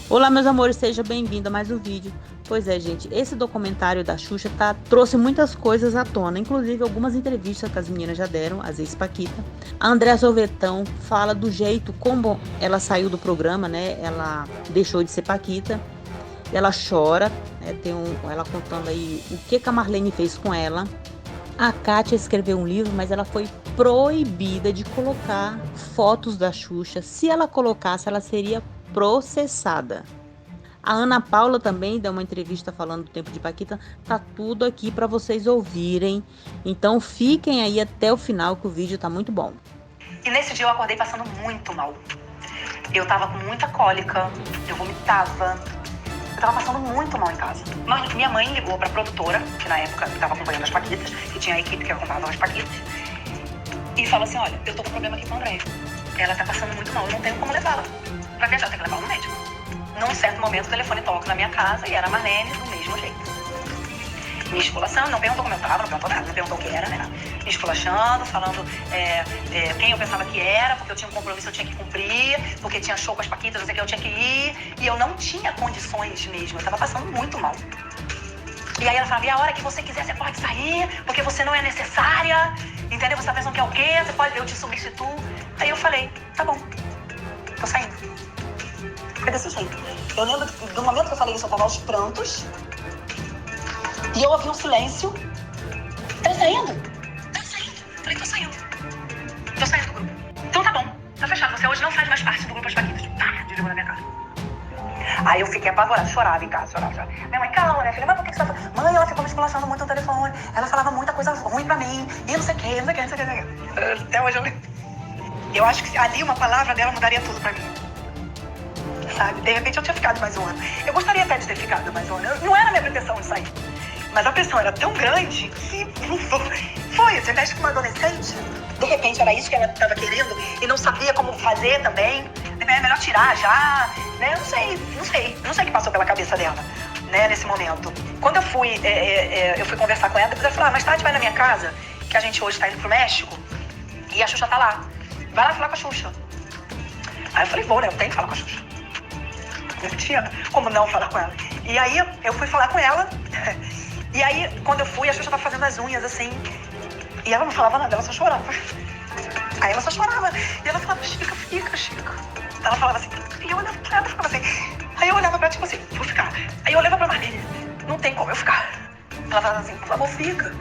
Olá, meus amores, seja bem-vindo a mais um vídeo. Pois é, gente, esse documentário da Xuxa trouxe muitas coisas à tona, inclusive algumas entrevistas que as meninas já deram, às vezes Paquita. A Andréa Sorvetão fala do jeito como ela saiu do programa, né? Ela deixou de ser Paquita. Ela chora, né? Ela contando aí o que a Marlene fez com ela. A Kátia escreveu um livro, mas ela foi proibida de colocar fotos da Xuxa. Se ela colocasse, ela seria processada. A Ana Paula também deu uma entrevista falando do tempo de Paquita. Tá tudo aqui para vocês ouvirem. Então fiquem aí até o final que o vídeo tá muito bom. E nesse dia eu acordei passando muito mal. Eu tava com muita cólica, eu vomitava. Eu tava passando muito mal em casa. Mas minha mãe ligou pra produtora, que na época tava acompanhando as Paquitas, que tinha a equipe que acompanhava as Paquitas, e falou assim, olha, eu tô com problema aqui com a Andréia. Ela tá passando muito mal, eu não tenho como levá-la. Pra viajar, eu tenho que levar ela no médico. Num certo momento, o telefone toca na minha casa e era a Marlene do mesmo jeito. Me esculachando, não perguntou como eu tava, não perguntou nada, não perguntou o que era, né? Me esculachando, falando quem eu pensava que era, porque eu tinha um compromisso, eu tinha que cumprir, porque tinha show com as Paquitas, não sei o que, eu tinha que ir. E eu não tinha condições mesmo, eu tava passando muito mal. E aí ela falava, e a hora que você quiser, você pode sair, porque você não é necessária, entendeu? Você tá pensando que é o quê? Você pode, eu te substituo. Aí eu falei, tá bom, tô saindo. Foi desse jeito. Eu lembro do momento que eu falei isso, eu tava aos prantos. E eu ouvi um silêncio. Tá saindo? Tá saindo. Falei, tô saindo. Tô saindo do grupo. Então tá bom, tá fechado. Você hoje não faz mais parte do grupo As Paquitas. Pá, desligou na minha cara. Aí eu fiquei apavorada, chorava em casa, chorava. Minha mãe, calma, né, filha? Mas por que você tá falando? Mãe, ela ficou me esculachando muito no telefone. Ela falava muita coisa ruim pra mim. E não sei o que, não sei o que, não sei o que. Até hoje eu lembro. Eu acho que ali uma palavra dela mudaria tudo pra mim. Sabe? De repente eu tinha ficado mais um ano. Eu gostaria até de ter ficado mais um ano. Não era minha pretensão de sair. Mas a pressão era tão grande que foi. Você mexe com uma adolescente. De repente era isso que ela estava querendo e não sabia como fazer também. É melhor tirar já. Né? Eu não sei o que passou pela cabeça dela, né, nesse momento. Quando eu fui conversar com ela, depois ela falou, mais tarde vai na minha casa, que a gente hoje está indo pro México e a Xuxa tá lá. Vai lá falar com a Xuxa. Aí eu falei, vou, né? Eu tenho que falar com a Xuxa. Eu não tinha como não falar com ela. E aí eu fui falar com ela. E aí, quando eu fui, a Xuxa tava fazendo as unhas, assim. E ela não falava nada, ela só chorava. Aí ela só chorava. E ela falava, Chica. Ela falava assim, e eu olhava pra ela e falava assim. Aí eu olhava pra ela, tipo assim, vou ficar. Aí eu olhava pra Marlene, não tem como eu ficar. Ela falava assim, por favor, fica.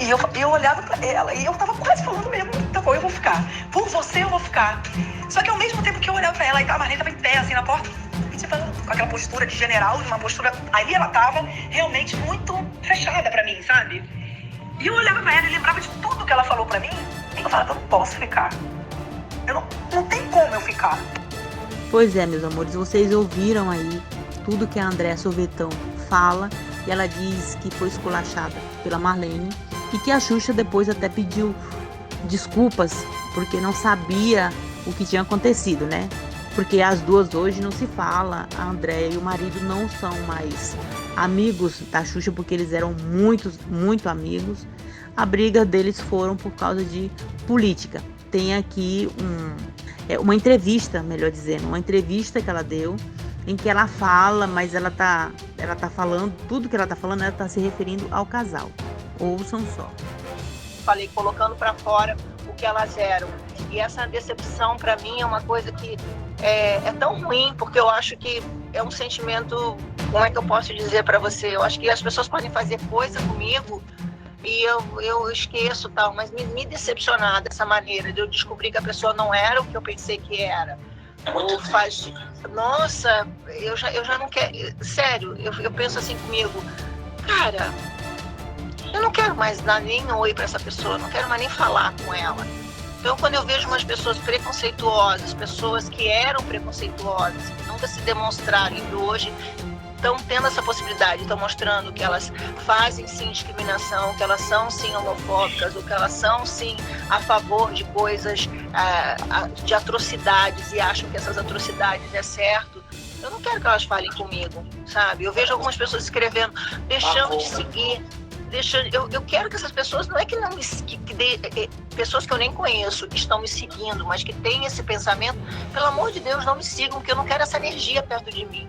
E eu olhava pra ela, e eu tava quase falando mesmo, tá bom, eu vou ficar. Por você eu vou ficar. Só que ao mesmo tempo que eu olhava pra ela, a Marlene tava em pé, assim, na porta, tipo, com aquela postura de general, uma postura... Ali ela tava realmente muito fechada pra mim, sabe? E eu olhava pra ela e lembrava de tudo que ela falou pra mim. E eu falava, eu não posso ficar. Não tem como eu ficar. Pois é, meus amores, vocês ouviram aí tudo que a Andréa Sorvetão fala. E ela diz que foi esculachada pela Marlene. E que a Xuxa depois até pediu desculpas, porque não sabia o que tinha acontecido, né? Porque as duas hoje não se falam. A Andréa e o marido não são mais amigos da Xuxa, porque eles eram muito amigos. A briga deles foram por causa de política. Tem aqui uma entrevista, melhor dizendo, uma entrevista que ela deu, em que ela fala, mas ela tá falando, tudo que ela tá falando, ela tá se referindo ao casal. Ouçam só. Falei, colocando para fora o que elas eram. E essa decepção, para mim, é uma coisa que é tão ruim, porque eu acho que é um sentimento, como é que eu posso dizer para você? Eu acho que as pessoas podem fazer coisa comigo e eu esqueço, tal, mas me decepcionar dessa maneira, de eu descobrir que a pessoa não era o que eu pensei que era. Ou faz... Nossa, eu já não quero... Sério, eu penso assim comigo, cara, eu não quero mais dar nem oi para essa pessoa, não quero mais nem falar com ela. Então, quando eu vejo umas pessoas preconceituosas, pessoas que eram preconceituosas, que nunca se demonstraram e que hoje estão tendo essa possibilidade, estão mostrando que elas fazem sim discriminação, que elas são sim homofóbicas, ou que elas são sim a favor de coisas, de atrocidades, e acham que essas atrocidades é certo. Eu não quero que elas falem comigo, sabe? Eu vejo algumas pessoas escrevendo, deixamos de seguir. Eu quero que essas pessoas, não é que não me pessoas que eu nem conheço estão me seguindo, mas que têm esse pensamento, pelo amor de Deus, não me sigam, porque eu não quero essa energia perto de mim.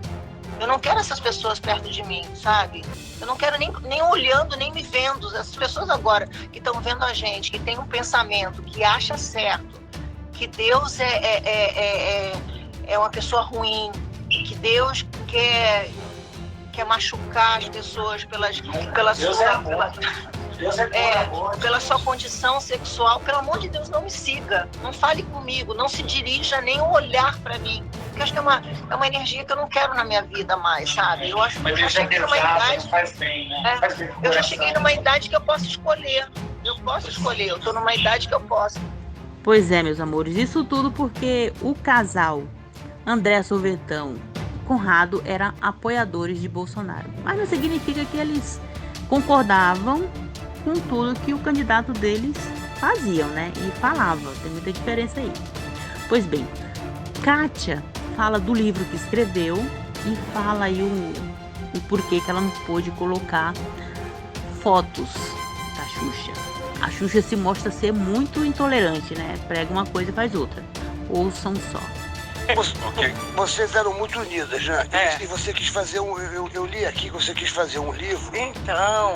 Eu não quero essas pessoas perto de mim, sabe? Eu não quero nem olhando, nem me vendo. Essas pessoas agora que estão vendo a gente, que tem um pensamento, que acha certo, que Deus é uma pessoa ruim, que Deus quer machucar as pessoas pela sua condição sexual, pelo amor de Deus, não me siga, não fale comigo, não se dirija nem olhar para mim, porque acho que é uma energia que eu não quero na minha vida mais, sabe? Eu acho que eu já cheguei numa idade, eu já cheguei numa idade que eu posso escolher, eu tô numa idade que eu posso. Pois é, meus amores, isso tudo porque o casal André Sorvetão e Conrado eram apoiadores de Bolsonaro, mas não significa que eles concordavam com tudo que o candidato deles faziam, né? E falava, tem muita diferença aí. Pois bem, Kátia fala do livro que escreveu e fala aí o porquê que ela não pôde colocar fotos da Xuxa. A Xuxa se mostra ser muito intolerante, né? Prega uma coisa e faz outra. Ouçam só. Vocês eram muito unidas, né? E você quis fazer eu li aqui que você quis fazer um livro. Então...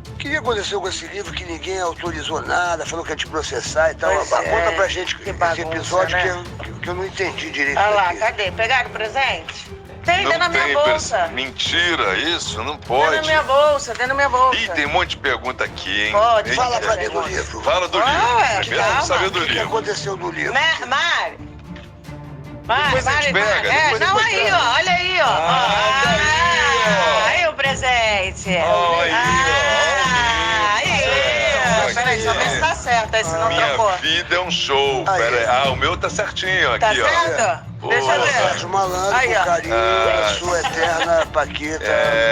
O que aconteceu com esse livro que ninguém autorizou nada, falou que ia te processar e tal? Conta pra gente esse episódio, né? que eu não entendi direito. Olha lá, cadê? Pegaram o presente? Tem dentro da minha bolsa. Mentira, isso não pode. Dentro da minha bolsa, Ih, tem um monte de pergunta aqui, hein? Pode. Fala pra mim do livro. Fala do livro. Primeiro eu quero saber do O que livro. aconteceu no livro? Mari. Depois a gente pega. Não, aí, ó. Olha aí, ó. Aí o presente. Peraí, só ver se tá certo, aí se não trocou. Minha vida é um show. Pera aí. O meu tá certinho aqui, Tá ó. certo? Deixa eu ver. Sérgio Malandro, Aí, ó. com carinho, sua eterna Paquita.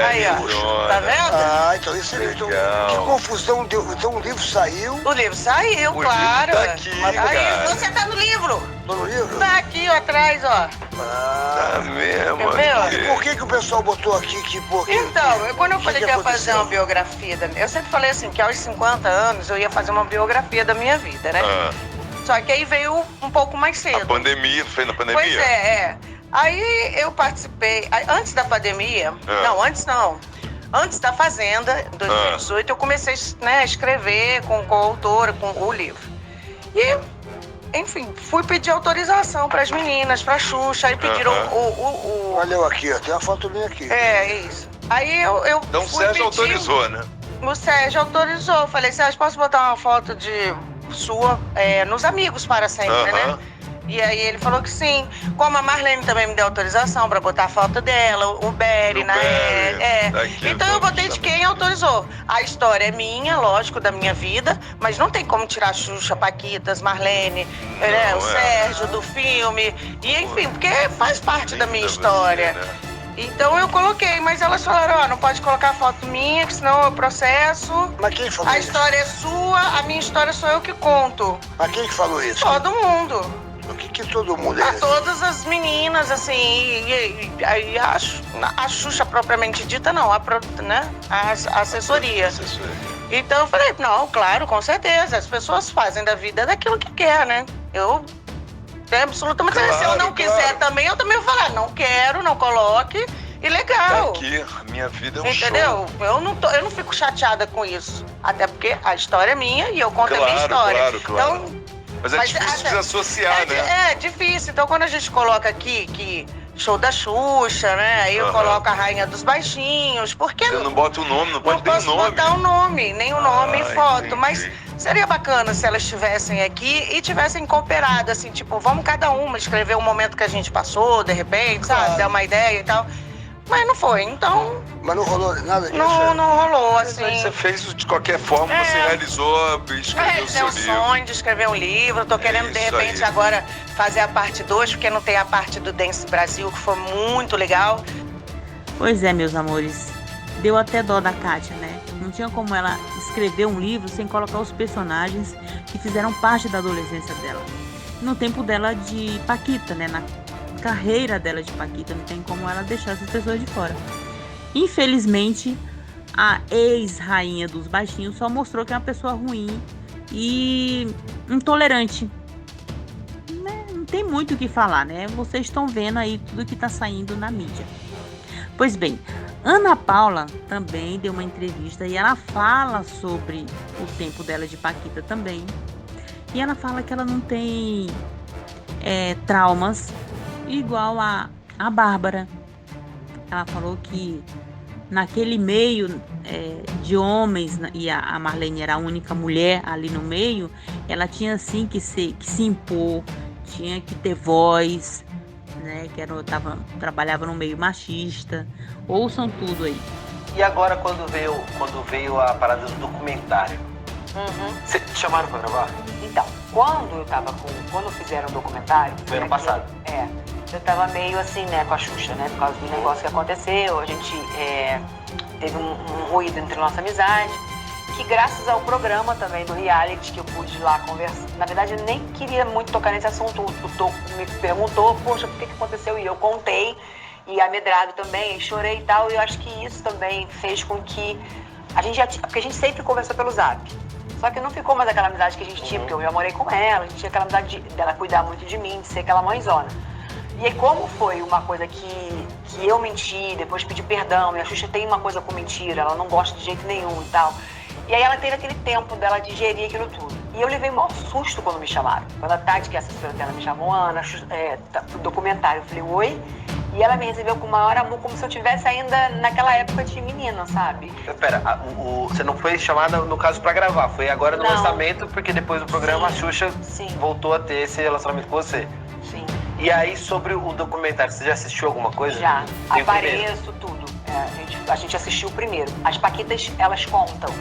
Aí, ó. Tá vendo? Então isso é então, Legal. que confusão deu. Então o livro saiu. O livro saiu, O claro. livro tá aqui, Aí, cara. você tá no livro. Tô no livro? Tá aqui, ó, atrás, ó. Tá mesmo? Entendeu? E por que o pessoal botou aqui que porque? Então, quando eu falei que ia fazer aconteceu? uma biografia, eu sempre falei assim, que aos 50 anos eu ia fazer uma biografia da minha vida, né? Só que aí veio um pouco mais cedo. A pandemia, foi na pandemia? Pois é. Aí eu participei, antes da pandemia, não, antes não. Antes da Fazenda, em 2018, eu comecei, né, a escrever com coautora, com o livro. E, enfim, fui pedir autorização para as meninas, para a Xuxa, aí pediram Olha eu aqui, ó, tem uma foto minha aqui. É, isso. Aí eu Então o fui Sérgio pedir, autorizou, né? O Sérgio autorizou. Eu falei, Sérgio, posso botar uma foto de sua nos amigos para sempre, né? E aí ele falou que sim. Como a Marlene também me deu autorização para botar a foto dela, o Berry, Então eu botei de quem autorizou. A história é minha, lógico, da minha vida, mas não tem como tirar Xuxa, Paquitas, Marlene, o Sérgio do filme. E enfim, porque faz parte da minha história. Então eu coloquei, mas elas falaram, não pode colocar foto minha, que senão eu processo. Mas quem falou A isso? história é sua, a minha história sou eu que conto. Mas quem que falou isso? Todo mundo. O que todo mundo A é? todas as meninas, assim, e a Xuxa propriamente dita, não, a assessoria. Então eu falei, não, claro, com certeza, as pessoas fazem da vida daquilo que quer, né? Eu tenho absolutamente, se eu não quiser também, eu também vou falar, não quero, não coloque, e legal. Aqui, a minha vida é um Entendeu? show. Eu não fico chateada com isso, até porque a história é minha e eu conto a minha história. Claro. Então, mas é difícil desassociar, né? É difícil. Então, quando a gente coloca aqui que show da Xuxa, né? Aí eu coloco a Rainha dos Baixinhos, porque... Você não bota o nome, não pode ter o nome. Não posso botar o nome, nem o nome em foto. Entendi. Mas seria bacana se elas estivessem aqui e tivessem cooperado, assim, tipo, vamos cada uma escrever um momento que a gente passou, de repente, sabe? Dar uma ideia e tal. Mas não foi, então... Mas não rolou nada disso? Não rolou, assim... Você fez de qualquer forma, você realizou, escreveu o seu um livro. sonho de escrever um livro. Tô querendo, de repente, agora fazer a parte 2, porque não tem a parte do Dance Brasil, que foi muito legal. Pois é, meus amores. Deu até dó da Kátia, né? Não tinha como ela escrever um livro sem colocar os personagens que fizeram parte da adolescência dela. No tempo dela de Paquita, né? Na carreira dela de Paquita, não tem como ela deixar essas pessoas de fora. Infelizmente, a ex-rainha dos baixinhos só mostrou que é uma pessoa ruim e intolerante. Não tem muito o que falar, né? Vocês estão vendo aí tudo que tá saindo na mídia. Pois bem, Ana Paula também deu uma entrevista e ela fala sobre o tempo dela de paquita também. E ela fala que ela não tem traumas igual a Bárbara. Ela falou que naquele meio de homens, e a Marlene era a única mulher ali no meio, ela tinha assim que se impor, tinha que ter voz, né? Trabalhava no meio machista. Ouçam tudo aí. E agora quando veio a parada do documentário, Vocês te chamaram pra gravar? Então, quando fizeram o documentário... Foi ano passado. Eu tava meio assim, né, com a Xuxa, né, por causa do negócio que aconteceu. A gente teve um ruído entre nossa amizade, que graças ao programa também do reality, que eu pude ir lá conversar. Na verdade, eu nem queria muito tocar nesse assunto. O Toco me perguntou, poxa, o que aconteceu? E eu contei, e amedrado também, e chorei e tal. E eu acho que isso também fez com que porque a gente sempre conversou pelo Zap. Só que não ficou mais aquela amizade que a gente tinha, porque eu já morei com ela, a gente tinha aquela amizade dela cuidar muito de mim, de ser aquela mãezona. E aí, como foi uma coisa que eu menti, depois pedi perdão, e a Xuxa tem uma coisa com mentira, ela não gosta de jeito nenhum e tal. E aí ela teve aquele tempo dela digerir aquilo tudo. E eu levei o maior susto quando me chamaram. Quando a Tati, que é a assessora dela, me chamou, Ana, pro documentário, eu falei, oi? E ela me recebeu com o maior amor, como se eu estivesse ainda naquela época de menina, sabe? Espera, você não foi chamada, no caso, pra gravar, foi agora no lançamento, porque depois do programa a Xuxa voltou a ter esse relacionamento com você. Sim. E aí, sobre o documentário, você já assistiu alguma coisa? Já, apareço, tudo. A gente assistiu o primeiro. As paquitas, elas contam.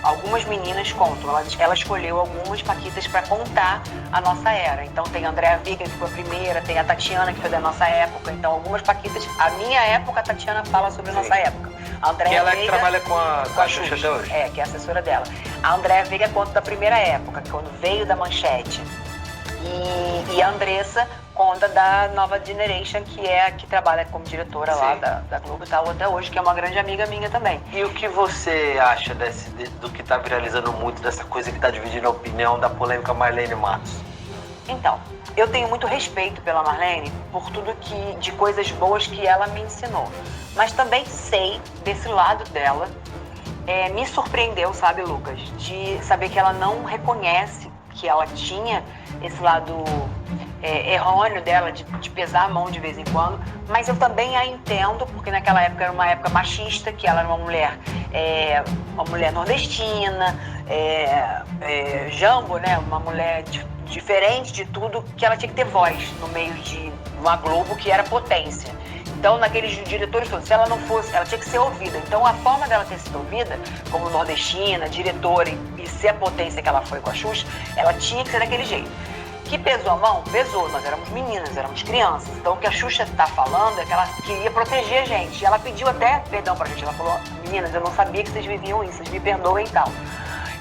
Algumas meninas contam. Ela escolheu algumas paquitas para contar a nossa era. Então tem a Andréa Viga, que foi a primeira, tem a Tatiana, que foi da nossa época. Então algumas paquitas, a minha época, a Tatiana fala sobre a nossa época. A Andréa que ela Veiga, que trabalha com a Xuxa até hoje. que é a assessora dela. A Andréa Viga conta da primeira época, quando veio da Manchete. E a Andressa conta da Nova Generation, que é a que trabalha como diretora lá da Globo e tal até hoje, que é uma grande amiga minha também. E o que você acha do que tá viralizando muito, dessa coisa que tá dividindo a opinião da polêmica Marlene Matos? Então, eu tenho muito respeito pela Marlene por tudo de coisas boas que ela me ensinou. Mas também sei desse lado dela, me surpreendeu, sabe, Lucas, de saber que ela não reconhece que ela tinha esse lado errôneo dela, de pesar a mão de vez em quando, mas eu também a entendo, porque naquela época era uma época machista, que ela era uma mulher nordestina, jambo, né, uma mulher diferente de tudo, que ela tinha que ter voz no meio de uma Globo que era potência. Então, naqueles diretores todos, se ela não fosse, ela tinha que ser ouvida. Então, a forma dela ter sido ouvida, como nordestina, diretora e ser a potência que ela foi com a Xuxa, ela tinha que ser daquele jeito. Que pesou a mão? Pesou. Nós éramos meninas, éramos crianças. Então, o que a Xuxa está falando é que ela queria proteger a gente. E ela pediu até perdão pra gente. Ela falou, meninas, eu não sabia que vocês viviam isso, vocês me perdoem e tal.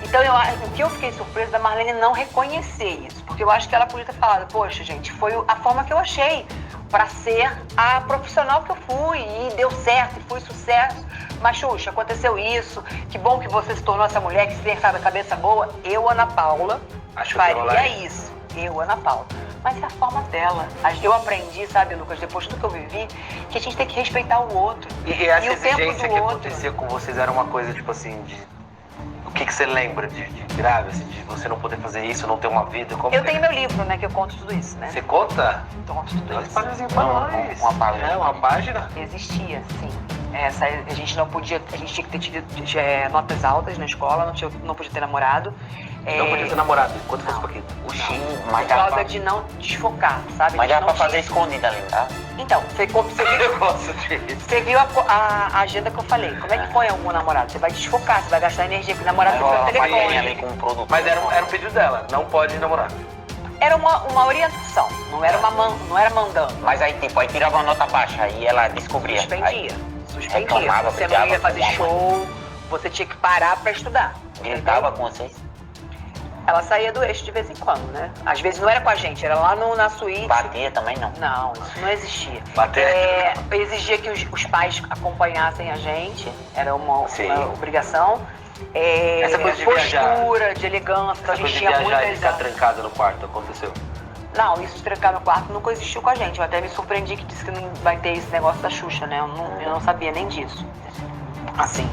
Então, o que eu fiquei surpresa da Marlene não reconhecer isso. Porque eu acho que ela podia ter falado, poxa, gente, foi a forma que eu achei para ser a profissional que eu fui. E deu certo, e foi sucesso. Mas, Xuxa, aconteceu isso. Que bom que você se tornou essa mulher que tem essa cabeça boa. Eu, Ana Paula, faria isso. Eu, Ana Paula. Mas é a forma dela. Eu aprendi, sabe, Lucas, depois de tudo que eu vivi, que a gente tem que respeitar o outro. E essa exigência que acontecia com vocês era uma coisa, tipo assim, o que você lembra de grave, assim, de você não poder fazer isso, não ter uma vida? Como eu tenho meu livro, né, que eu conto tudo isso, né? Você conta? Conto tudo isso. Uma página? Uma página? Existia, sim. A gente não podia, a gente tinha que ter tido notas altas na escola, não podia ter namorado. Não podia ter namorado, enquanto fosse Paquita. Por causa de não desfocar, sabe? Mas dá pra fazer escondida ali, tá? Então, você viu a agenda que eu falei. Como é que põe algum namorado? Você vai desfocar, você vai gastar energia com o namorado pelo telefone. Ali com um produto. Mas era um pedido dela, não pode namorar. Era uma orientação, não era mandando. Mas aí, tipo, aí tirava uma nota baixa e ela descobria. Suspendia. Reclamava, você não ia fazer show, você tinha que parar pra estudar. Gritava com vocês? Ela saía do eixo de vez em quando, né? Às vezes não era com a gente, era lá na suíte. Batia também não? Não, isso não existia. Bater? Exigia que os pais acompanhassem a gente, era uma obrigação. Essa coisa de postura, viajar, de elegância, então a gente de tinha viajar e muitas... ficar trancada no quarto, aconteceu? Não, isso de trancar no quarto nunca existiu com a gente. Eu até me surpreendi que disse que não vai ter esse negócio da Xuxa, né? Eu não sabia nem disso. Assim,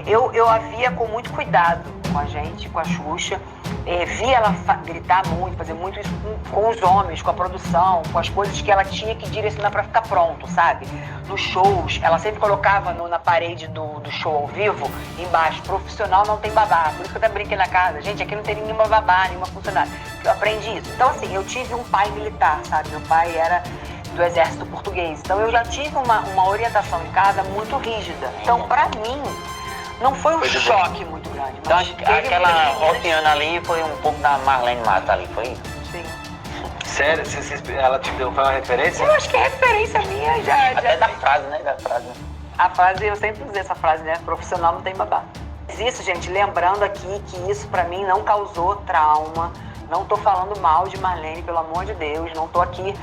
eu a via com muito cuidado com a gente, com a Xuxa. Vi ela gritar muito, fazer muito isso com os homens, com a produção, com as coisas que ela tinha que direcionar pra ficar pronto, sabe? Nos shows, ela sempre colocava na parede do show ao vivo, embaixo, profissional não tem babá. Por isso que eu até brinquei na casa. Gente, aqui não tem nenhuma babá, nenhuma funcionária. Eu aprendi isso. Então, assim, eu tive um pai militar, sabe? Meu pai era do exército português. Então, eu já tive uma orientação em casa muito rígida. Então, pra mim, não foi um choque muito grande. Então, aquela roteando ali foi um pouco da Marlene Matos ali, foi isso? Sim. Sério? Ela te deu uma referência? Eu acho que é referência minha já. Até da frase, né? A frase, eu sempre usei essa frase, né? Profissional não tem babá. Mas isso, gente, lembrando aqui que isso pra mim não causou trauma. Não tô falando mal de Marlene, pelo amor de Deus. Não tô aqui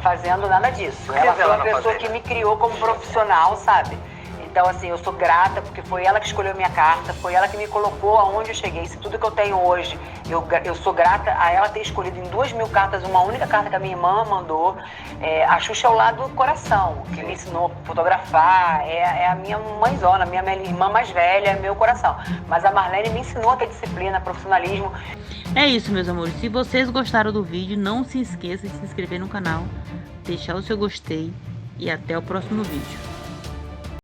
fazendo nada disso. Ela foi uma pessoa que me criou como profissional, sabe? Então, assim, eu sou grata porque foi ela que escolheu a minha carta, foi ela que me colocou aonde eu cheguei. Se tudo que eu tenho hoje, eu sou grata a ela ter escolhido em 2.000 cartas uma única carta que a minha irmã mandou. A Xuxa é o lado do coração, que me ensinou a fotografar, é a minha mãezona, a minha irmã mais velha, é meu coração. Mas a Marlene me ensinou a ter disciplina, profissionalismo. É isso, meus amores. Se vocês gostaram do vídeo, não se esqueça de se inscrever no canal, deixar o seu gostei e até o próximo vídeo.